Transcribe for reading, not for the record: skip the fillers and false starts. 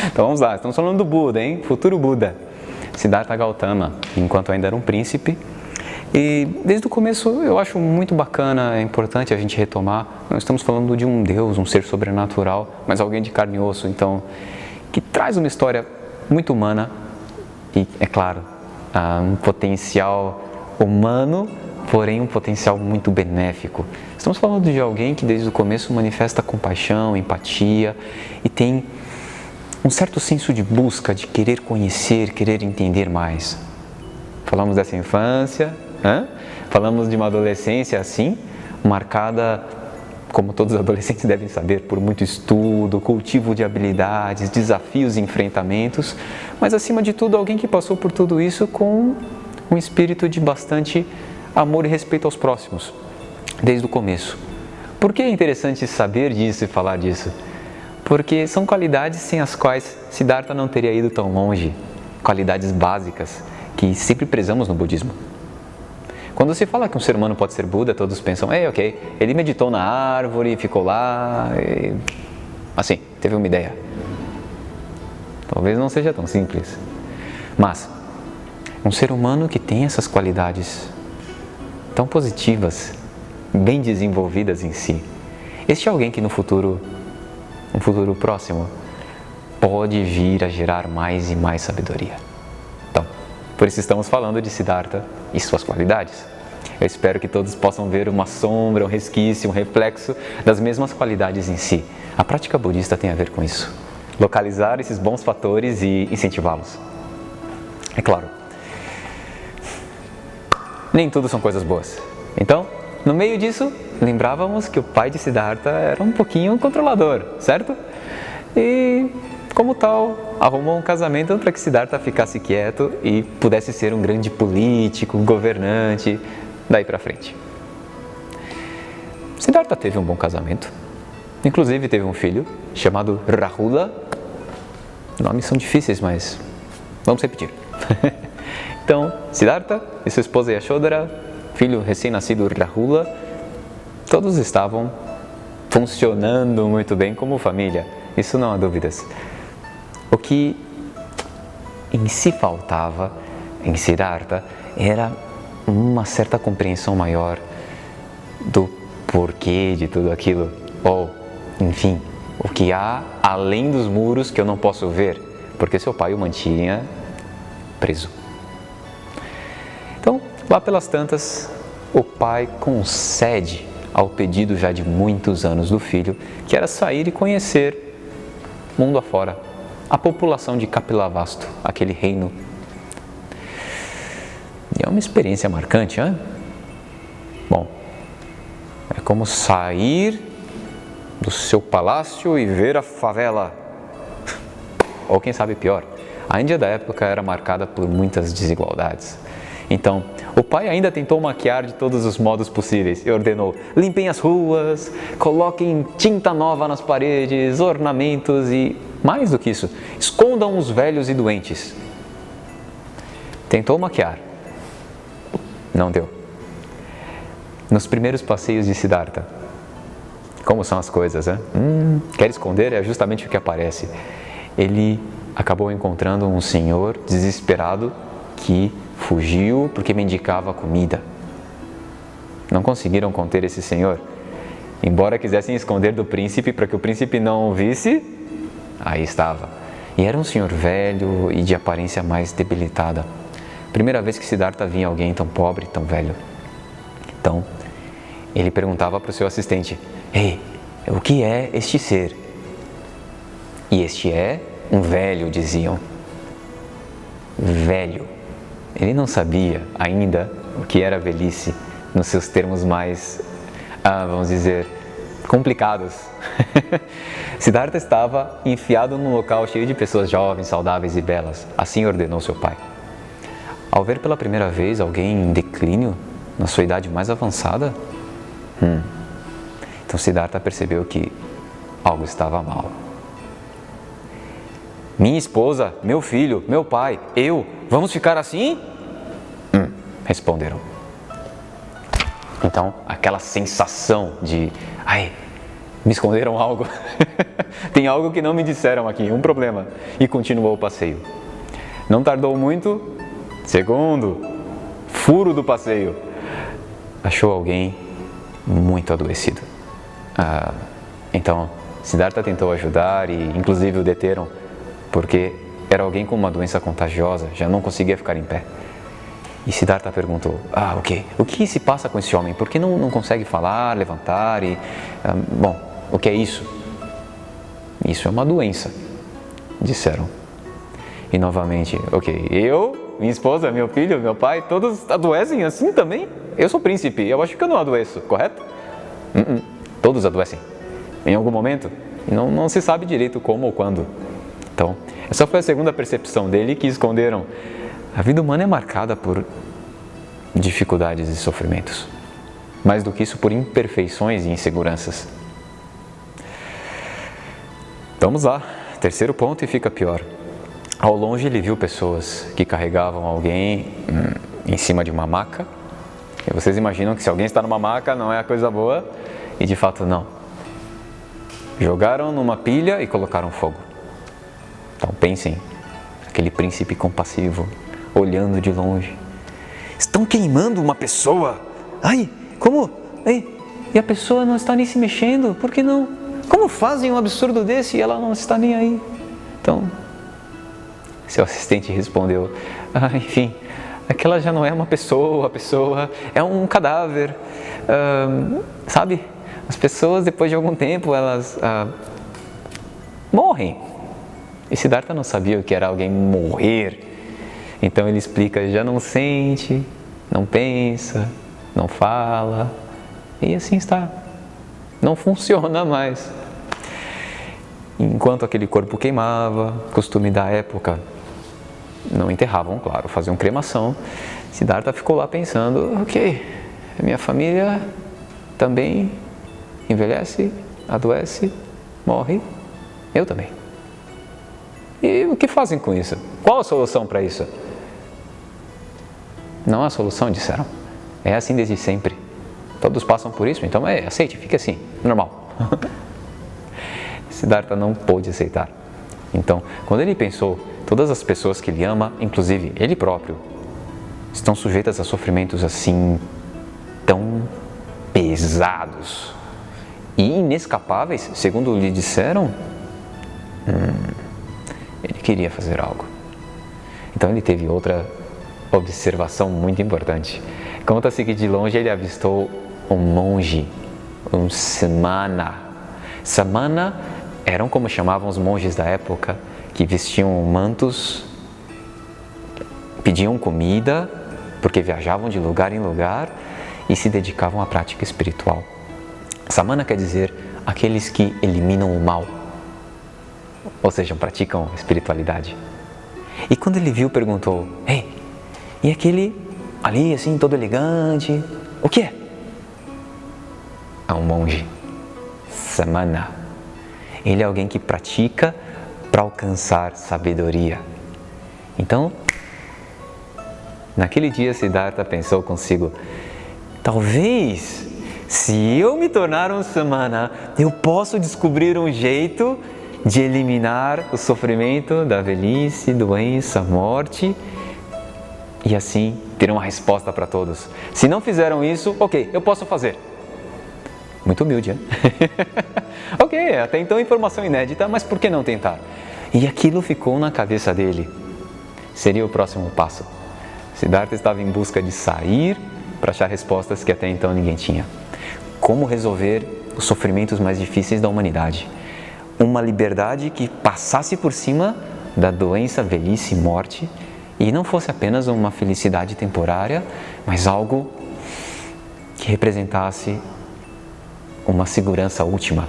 Então vamos lá, estamos falando do Buda, hein? Futuro Buda, Siddhartha Gautama, enquanto ainda era um príncipe. E desde o começo eu acho muito bacana, é importante a gente retomar. Nós estamos falando de um Deus, um ser sobrenatural, mas alguém de carne e osso, então, que traz uma história muito humana e, é claro, um potencial humano, porém um potencial muito benéfico. Estamos falando de alguém que desde o começo manifesta compaixão, empatia e tem um certo senso de busca, de querer conhecer, querer entender mais. Falamos dessa infância, falamos de uma adolescência assim, marcada, como todos os adolescentes devem saber, por muito estudo, cultivo de habilidades, desafios e enfrentamentos, mas acima de tudo alguém que passou por tudo isso com um espírito de bastante amor e respeito aos próximos, desde o começo. Por que é interessante saber disso e falar disso? Porque são qualidades sem as quais Siddhartha não teria ido tão longe, qualidades básicas que sempre prezamos no budismo. Quando se fala que um ser humano pode ser Buda, todos pensam, ok, ele meditou na árvore, ficou lá, e... assim, teve uma ideia. Talvez não seja tão simples. Mas, um ser humano que tem essas qualidades tão positivas, bem desenvolvidas em si, este é alguém que no futuro próximo, pode vir a gerar mais e mais sabedoria. Então, por isso estamos falando de Siddhartha e suas qualidades. Eu espero que todos possam ver uma sombra, um resquício, um reflexo das mesmas qualidades em si. A prática budista tem a ver com isso. Localizar esses bons fatores e incentivá-los. É claro, nem tudo são coisas boas. Então, no meio disso, lembrávamos que o pai de Siddhartha era um pouquinho controlador, certo? E, como tal, arrumou um casamento para que Siddhartha ficasse quieto e pudesse ser um grande político, governante, daí para frente. Siddhartha teve um bom casamento, inclusive teve um filho chamado Rahula. Nomes são difíceis, mas vamos repetir. Então, Siddhartha e sua esposa Yashodhara, filho recém-nascido Rahula, todos estavam funcionando muito bem como família, isso não há dúvidas. O que em si faltava em Siddhartha era uma certa compreensão maior do porquê de tudo aquilo, ou, enfim, o que há além dos muros que eu não posso ver, porque seu pai o mantinha preso. Então, lá pelas tantas, o pai concede ao pedido já de muitos anos do filho, que era sair e conhecer mundo afora, a população de Kapilavastu, aquele reino. E é uma experiência marcante, hein? Bom, é como sair do seu palácio e ver a favela. Ou quem sabe pior, a Índia da época era marcada por muitas desigualdades. Então, o pai ainda tentou maquiar de todos os modos possíveis e ordenou: limpem as ruas, coloquem tinta nova nas paredes, ornamentos e, mais do que isso, escondam os velhos e doentes. Tentou maquiar. Não deu. Nos primeiros passeios de Siddhartha, como são as coisas, né? Quer esconder é justamente o que aparece. Ele acabou encontrando um senhor desesperado que fugiu porque mendicava comida. Não conseguiram conter esse senhor. Embora quisessem esconder do príncipe para que o príncipe não o visse, aí estava. E era um senhor velho e de aparência mais debilitada. Primeira vez que Siddhartha via alguém tão pobre, tão velho. Então, ele perguntava para o seu assistente: Ei, o que é este ser? E este é um velho, diziam. Velho. Ele não sabia ainda o que era velhice nos seus termos mais, vamos dizer, complicados. Siddhartha estava enfiado num local cheio de pessoas jovens, saudáveis e belas. Assim ordenou seu pai. Ao ver pela primeira vez alguém em declínio, na sua idade mais avançada, então Siddhartha percebeu que algo estava mal. Minha esposa, meu filho, meu pai, eu, vamos ficar assim? Responderam. Então, aquela sensação de, me esconderam algo, Tem algo que não me disseram aqui, um problema. E continuou o passeio. Não tardou muito, segundo furo do passeio, achou alguém muito adoecido. Então, Siddhartha tentou ajudar e inclusive o deteram, porque era alguém com uma doença contagiosa, já não conseguia ficar em pé. E Siddhartha perguntou, o que se passa com esse homem? Por que não consegue falar, levantar bom, o que é isso? Isso é uma doença, disseram. E novamente, eu, minha esposa, meu filho, meu pai, todos adoecem assim também? Eu sou príncipe, eu acho que eu não adoeço, correto? Todos adoecem, em algum momento, e não se sabe direito como ou quando. Então, essa foi a segunda percepção dele que esconderam. A vida humana é marcada por dificuldades e sofrimentos. Mais do que isso, por imperfeições e inseguranças. Vamos lá, terceiro ponto e fica pior. Ao longe ele viu pessoas que carregavam alguém em cima de uma maca. E vocês imaginam que se alguém está numa maca não é a coisa boa, e de fato não. Jogaram numa pilha e colocaram fogo. Então pensem, aquele príncipe compassivo, olhando de longe. Estão queimando uma pessoa! Ai, como? E a pessoa não está nem se mexendo, por que não? Como fazem um absurdo desse e ela não está nem aí? Então, seu assistente respondeu, enfim, aquela já não é uma pessoa, a pessoa é um cadáver. Sabe, as pessoas depois de algum tempo, elas morrem. E Siddhartha não sabia o que era alguém morrer. Então ele explica, já não sente, não pensa, não fala, e assim está. Não funciona mais. Enquanto aquele corpo queimava, costume da época, não enterravam, claro, faziam cremação. Siddhartha ficou lá pensando, a minha família também envelhece, adoece, morre, eu também. E o que fazem com isso? Qual a solução para isso? Não há solução, disseram. É assim desde sempre. Todos passam por isso, então aceite, fique assim, normal. Siddhartha não pôde aceitar. Então, quando ele pensou, todas as pessoas que ele ama, inclusive ele próprio, estão sujeitas a sofrimentos assim, tão pesados e inescapáveis, segundo lhe disseram, ele queria fazer algo. Então ele teve outra observação muito importante. Conta-se que de longe ele avistou um monge, um samana. Samana eram como chamavam os monges da época, que vestiam mantos, pediam comida, porque viajavam de lugar em lugar e se dedicavam à prática espiritual. Samana quer dizer aqueles que eliminam o mal, ou seja, praticam espiritualidade. E quando ele viu, perguntou, e aquele ali, assim, todo elegante, o que é? É um monge, samana. Ele é alguém que pratica para alcançar sabedoria. Então, naquele dia Siddhartha pensou consigo, talvez, se eu me tornar um samana, eu posso descobrir um jeito de eliminar o sofrimento da velhice, doença, morte, e assim ter uma resposta para todos. Se não fizeram isso, eu posso fazer. Muito humilde, hein? Até então informação inédita, mas por que não tentar? E aquilo ficou na cabeça dele. Seria o próximo passo. Siddhartha estava em busca de sair para achar respostas que até então ninguém tinha. Como resolver os sofrimentos mais difíceis da humanidade? Uma liberdade que passasse por cima da doença, velhice e morte, e não fosse apenas uma felicidade temporária, mas algo que representasse uma segurança última.